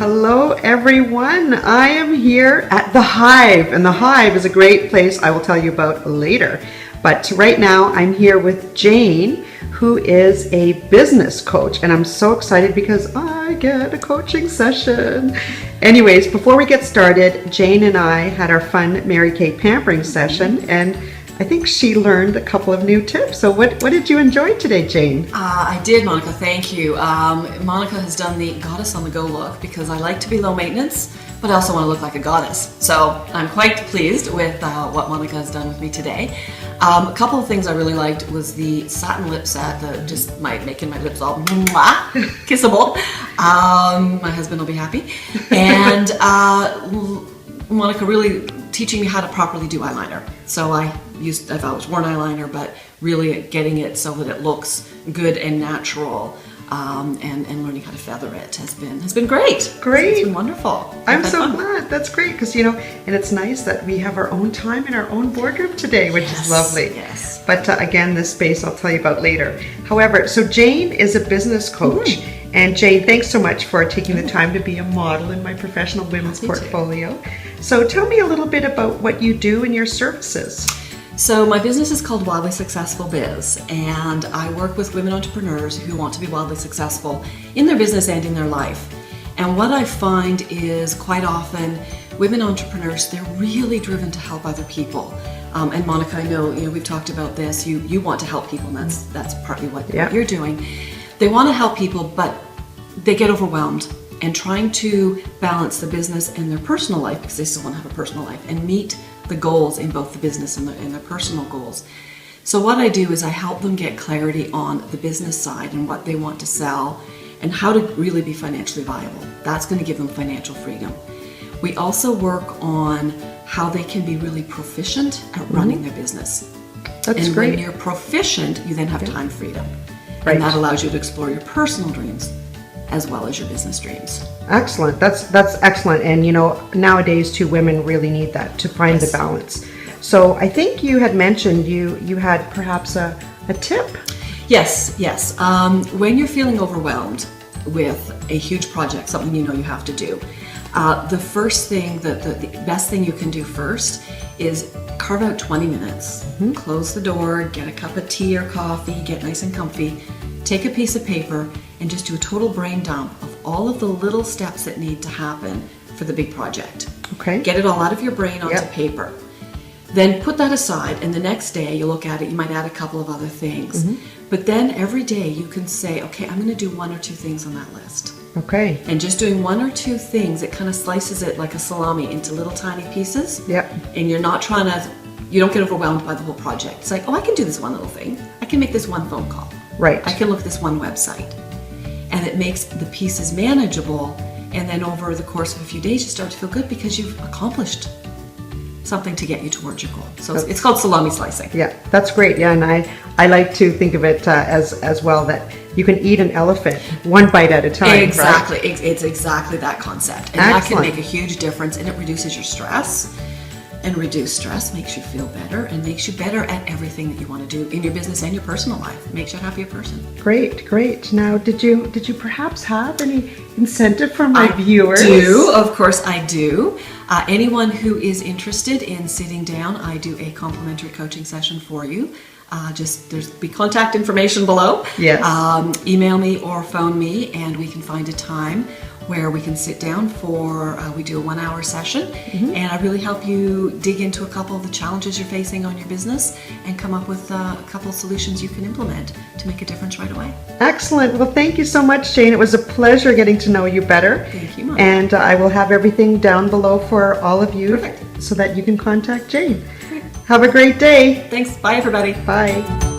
Hello everyone, I am here at the Hive, and the Hive is a great place I will tell you about later. But right now I'm here with Jayne, who is a business coach, and I'm so excited because I get a coaching session. Anyways, before we get started, Jayne and I had our fun Mary Kay pampering session, and I think she learned a couple of new tips. So what did you enjoy today, Jayne? I did, Monica, thank you. Monica has done the goddess on the go look because I like to be low maintenance, but I also want to look like a goddess. So I'm quite pleased with what Monica has done with me today. A couple of things I really liked was the satin lip set, making my lips all kissable. My husband will be happy. And Monica really teaching me how to properly do eyeliner. So I've always worn eyeliner, but really getting it so that it looks good and natural, and learning how to feather it has been great. Great. It's been wonderful. I'm so glad. That's great because, and it's nice that we have our own time in our own boardroom today, which is lovely. Yes. But again, this space I'll tell you about later. However, so Jayne is a business coach. And Jayne, thanks so much for taking the time to be a model in my professional women's portfolio. So tell me a little bit about what you do and your services. So my business is called Wildly Successful Biz, and I work with women entrepreneurs who want to be wildly successful in their business and in their life. And what I find is quite often women entrepreneurs, they're really driven to help other people. And Monica, I know we've talked about this. You want to help people, and that's partly what you're doing. They want to help people, but they get overwhelmed and trying to balance the business and their personal life, because they still want to have a personal life, and meet the goals in both the business and their personal goals. So what I do is I help them get clarity on the business side and what they want to sell and how to really be financially viable. That's going to give them financial freedom. We also work on how they can be really proficient at running their business. That's and great. When you're proficient, you then have time freedom. Right. And that allows you to explore your personal dreams as well as your business dreams. Excellent. That's excellent. And nowadays too, women really need that to find the balance. So I think you had mentioned you had perhaps a tip. Yes. When you're feeling overwhelmed with a huge project, something you have to do, the first thing, the best thing you can do first is carve out 20 minutes, close the door, get a cup of tea or coffee, get nice and comfy, take a piece of paper and just do a total brain dump of all of the little steps that need to happen for the big project. Okay. Get it all out of your brain onto paper. Then put that aside, and the next day you look at it, you might add a couple of other things. But then every day you can say, okay, I'm going to do one or two things on that list. Okay. And just doing one or two things, it kind of slices it like a salami into little tiny pieces. Yep. And you're not you don't get overwhelmed by the whole project. It's like, I can do this one little thing. I can make this one phone call. Right. I can look at this one website. And it makes the pieces manageable. And then over the course of a few days, you start to feel good because you've accomplished something to get you towards your goal. So it's called salami slicing. Yeah, that's great. Yeah, and I like to think of it as well that you can eat an elephant one bite at a time. Exactly. Right? It's exactly that concept. And Excellent. that can make a huge difference, and it reduces your stress. And reduced stress makes you feel better and makes you better at everything that you want to do in your business and your personal life. It makes you a happier person. Great. Now, did you perhaps have any incentive for my viewers? I do, of course I do. Anyone who is interested in sitting down, I do a complimentary coaching session for you. There's be contact information below. Yes. Email me or phone me, and we can find a time where we can sit down we do a 1 hour session, and I really help you dig into a couple of the challenges you're facing on your business and come up with a couple of solutions you can implement to make a difference right away. Excellent. Well, thank you so much, Jayne. It was a pleasure getting to know you better. Thank you, Monica. And I will have everything down below for all of you. Perfect. So that you can contact Jayne. Have a great day. Thanks. Bye, everybody. Bye.